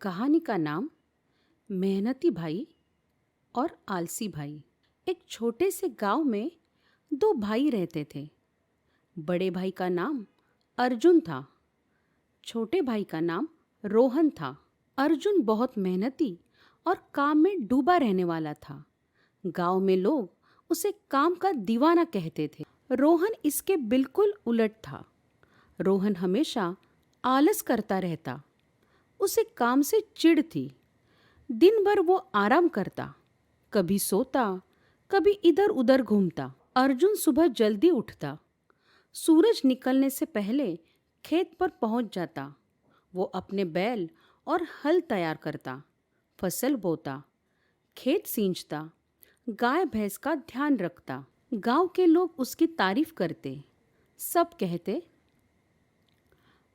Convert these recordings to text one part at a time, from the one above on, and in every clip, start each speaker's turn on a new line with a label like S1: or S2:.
S1: कहानी का नाम मेहनती भाई और आलसी भाई। एक छोटे से गांव में दो भाई रहते थे। बड़े भाई का नाम अर्जुन था, छोटे भाई का नाम रोहन था। अर्जुन बहुत मेहनती और काम में डूबा रहने वाला था। गांव में लोग उसे काम का दीवाना कहते थे। रोहन इसके बिल्कुल उलट था। रोहन हमेशा आलस करता रहता। उसे काम से चिढ़ थी। दिन भर वो आराम करता, कभी सोता, कभी इधर उधर घूमता। अर्जुन सुबह जल्दी उठता, सूरज निकलने से पहले खेत पर पहुंच जाता। वो अपने बैल और हल तैयार करता, फसल बोता, खेत सींचता, गाय भैंस का ध्यान रखता। गांव के लोग उसकी तारीफ करते। सब कहते,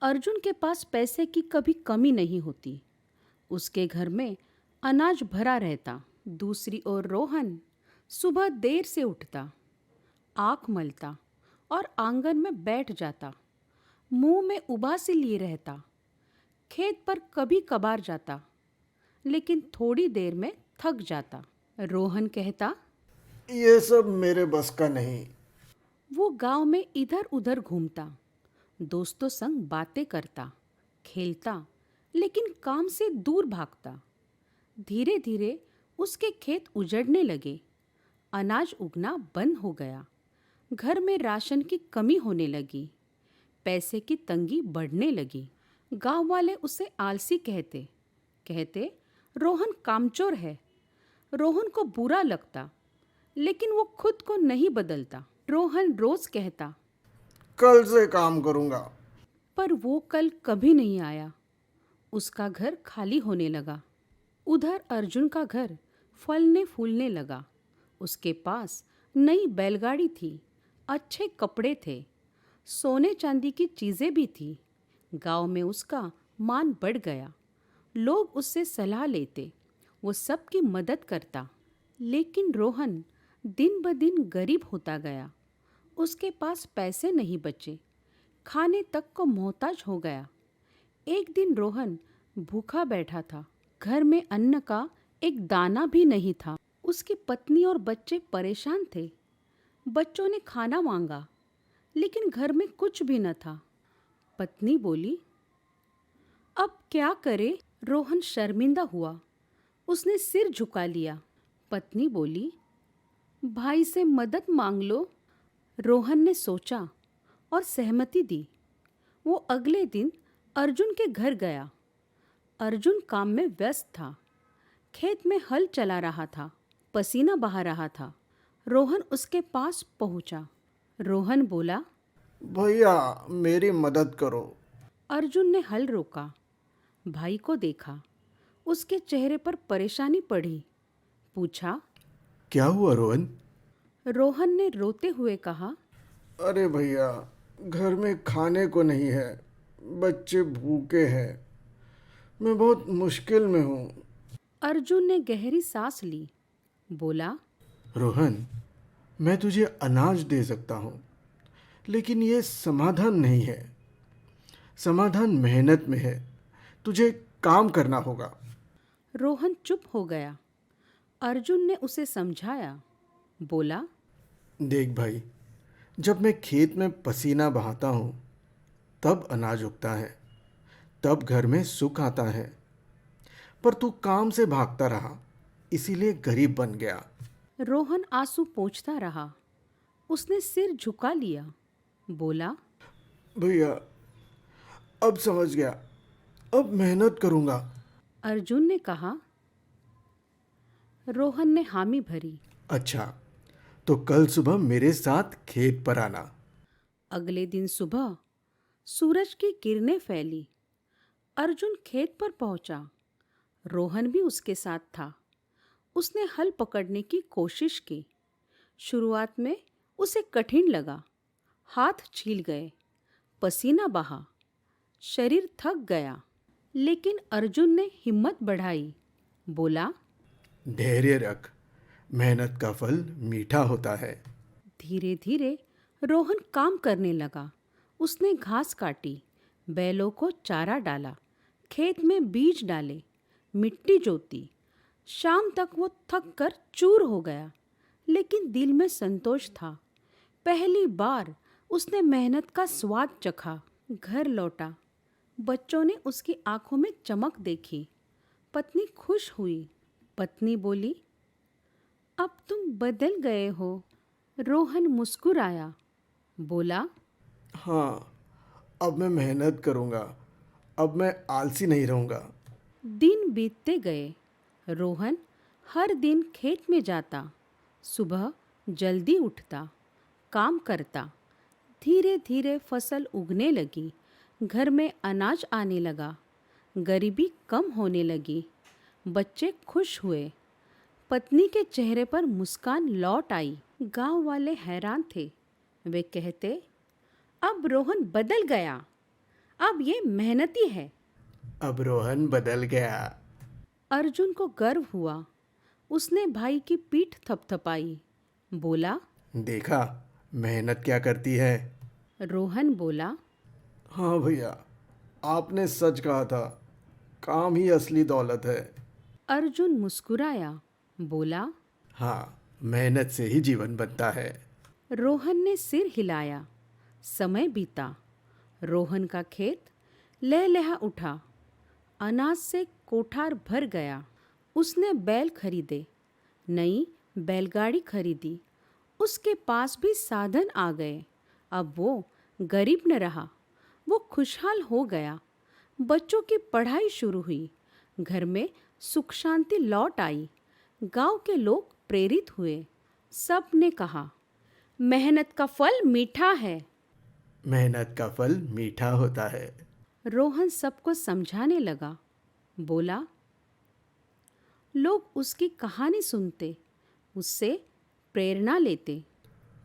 S1: अर्जुन के पास पैसे की कभी कमी नहीं होती। उसके घर में अनाज भरा रहता। दूसरी ओर रोहन सुबह देर से उठता, आँख मलता और आंगन में बैठ जाता। मुंह में उबासी लिए रहता। खेत पर कभी कभार जाता, लेकिन थोड़ी देर में थक जाता। रोहन कहता,
S2: ये सब मेरे बस का नहीं।
S1: वो गांव में इधर उधर घूमता, दोस्तों संग बातें करता, खेलता, लेकिन काम से दूर भागता। धीरे धीरे उसके खेत उजड़ने लगे। अनाज उगना बंद हो गया। घर में राशन की कमी होने लगी। पैसे की तंगी बढ़ने लगी। गांव वाले उसे आलसी कहते कहते रोहन कामचोर है। रोहन को बुरा लगता, लेकिन वो खुद को नहीं बदलता। रोहन रोज कहता,
S2: कल से काम करूंगा।
S1: पर वो कल कभी नहीं आया। उसका घर खाली होने लगा। उधर अर्जुन का घर फलने फूलने लगा। उसके पास नई बैलगाड़ी थी, अच्छे कपड़े थे, सोने चांदी की चीज़ें भी थी। गांव में उसका मान बढ़ गया। लोग उससे सलाह लेते, वो सबकी मदद करता। लेकिन रोहन दिन ब दिन गरीब होता गया। उसके पास पैसे नहीं बचे, खाने तक को मोहताज हो गया। एक दिन रोहन भूखा बैठा था। घर में अन्न का एक दाना भी नहीं था। उसकी पत्नी और बच्चे परेशान थे। बच्चों ने खाना मांगा, लेकिन घर में कुछ भी न था। पत्नी बोली, अब क्या करे? रोहन शर्मिंदा हुआ। उसने सिर झुका लिया। पत्नी बोली, भाई से मदद मांग लो। रोहन ने सोचा और सहमति दी। वो अगले दिन अर्जुन के घर गया। अर्जुन काम में व्यस्त था। खेत में हल चला रहा था, पसीना बहा रहा था। रोहन उसके पास पहुंचा। रोहन बोला,
S2: भैया, मेरी मदद करो।
S1: अर्जुन ने हल रोका, भाई को देखा। उसके चेहरे पर परेशानी पड़ी। पूछा,
S2: क्या हुआ रोहन?
S1: रोहन ने रोते हुए कहा,
S2: अरे भैया, घर में खाने को नहीं है, बच्चे भूखे हैं, मैं बहुत मुश्किल में हूँ।
S1: अर्जुन ने गहरी सांस ली। बोला,
S2: रोहन, मैं तुझे अनाज दे सकता हूँ, लेकिन ये समाधान नहीं है। समाधान मेहनत में है। तुझे काम करना होगा।
S1: रोहन चुप हो गया। अर्जुन ने उसे समझाया। बोला,
S2: देख भाई, जब मैं खेत में पसीना बहाता हूँ, तब अनाज उगता है, तब घर में सुख आता है। पर तू काम से भागता रहा, इसीलिए गरीब बन गया।
S1: रोहन आंसू पोंछता रहा। उसने सिर झुका लिया। बोला,
S2: भैया, अब समझ गया, अब मेहनत करूँगा।
S1: अर्जुन ने कहा। रोहन ने हामी भरी।
S2: अच्छा, तो कल सुबह मेरे साथ खेत पर आना।
S1: अगले दिन सुबह सूरज की किरणें फैली। अर्जुन खेत पर पहुंचा। रोहन भी उसके साथ था। उसने हल पकड़ने की कोशिश की। शुरुआत में उसे कठिन लगा। हाथ छील गए, पसीना बहा, शरीर थक गया। लेकिन अर्जुन ने हिम्मत बढ़ाई। बोला,
S2: धैर्य रख, मेहनत का फल मीठा होता है।
S1: धीरे धीरे रोहन काम करने लगा। उसने घास काटी, बैलों को चारा डाला, खेत में बीज डाले, मिट्टी जोती। शाम तक वो थक कर चूर हो गया, लेकिन दिल में संतोष था। पहली बार उसने मेहनत का स्वाद चखा। घर लौटा। बच्चों ने उसकी आंखों में चमक देखी। पत्नी खुश हुई। पत्नी बोली, अब तुम बदल गए हो। रोहन मुस्कुराया। बोला,
S2: हाँ, अब मैं मेहनत करूँगा। अब मैं आलसी नहीं रहूँगा।
S1: दिन बीतते गए। रोहन हर दिन खेत में जाता। सुबह जल्दी उठता, काम करता। धीरे धीरे फसल उगने लगी। घर में अनाज आने लगा। गरीबी कम होने लगी। बच्चे खुश हुए। पत्नी के चेहरे पर मुस्कान लौट आई। गांव वाले हैरान थे। वे कहते, अब रोहन बदल गया। अब ये मेहनती है।
S2: अब रोहन बदल गया।
S1: अर्जुन को गर्व हुआ। उसने भाई की पीठ थपथपाई। बोला,
S2: देखा, मेहनत क्या करती है।
S1: रोहन बोला,
S2: हाँ भैया, आपने सच कहा था। काम ही असली दौलत है।
S1: अर्जुन मुस्कुराया। बोला,
S2: हाँ, मेहनत से ही जीवन बनता है।
S1: रोहन ने सिर हिलाया। समय बीता। रोहन का खेत लहलहा उठा। अनाज से कोठार भर गया। उसने बैल खरीदे। नई बैलगाड़ी खरीदी। उसके पास भी साधन आ गए। अब वो गरीब न रहा। वो खुशहाल हो गया। बच्चों की पढ़ाई शुरू हुई। घर में सुख शांति लौट आई। गांव के लोग प्रेरित हुए। सब ने कहा, मेहनत का फल मीठा है।
S2: मेहनत का फल मीठा होता है।
S1: रोहन सबको समझाने लगा। बोला, लोग उसकी कहानी सुनते, उससे प्रेरणा लेते।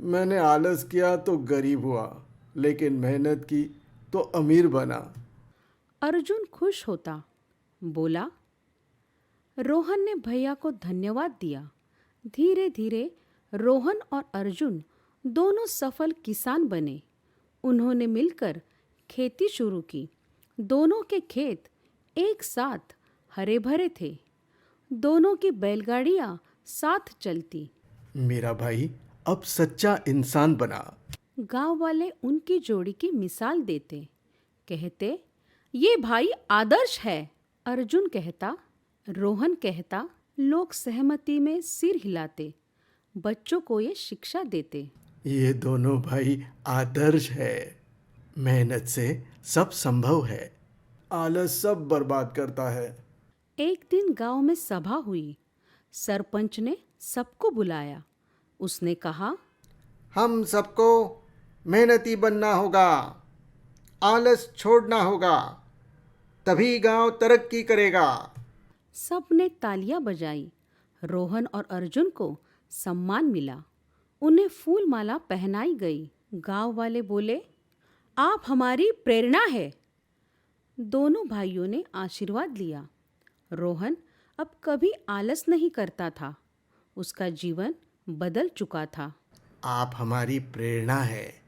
S2: मैंने आलस किया तो गरीब हुआ, लेकिन मेहनत की तो अमीर बना।
S1: अर्जुन खुश होता। बोला, रोहन ने भैया को धन्यवाद दिया। धीरे धीरे रोहन और अर्जुन दोनों सफल किसान बने। उन्होंने मिलकर खेती शुरू की। दोनों के खेत एक साथ हरे भरे थे। दोनों की बैलगाड़ियां साथ चलती।
S2: मेरा भाई अब सच्चा इंसान बना।
S1: गांव वाले उनकी जोड़ी की मिसाल देते। कहते, ये भाई आदर्श है। अर्जुन कहता, रोहन कहता। लोग सहमति में सिर हिलाते। बच्चों को ये शिक्षा देते।
S2: ये दोनों भाई आदर्श है। मेहनत से सब संभव है। आलस सब बर्बाद करता है।
S1: एक दिन गांव में सभा हुई। सरपंच ने सबको बुलाया। उसने कहा,
S2: हम सबको मेहनती बनना होगा। आलस छोड़ना होगा। तभी गांव तरक्की करेगा।
S1: सब ने तालियां बजाई। रोहन और अर्जुन को सम्मान मिला। उन्हें फूल माला पहनाई गई। गांव वाले बोले, आप हमारी प्रेरणा है। दोनों भाइयों ने आशीर्वाद लिया। रोहन अब कभी आलस नहीं करता था। उसका जीवन बदल चुका था।
S2: आप हमारी प्रेरणा है।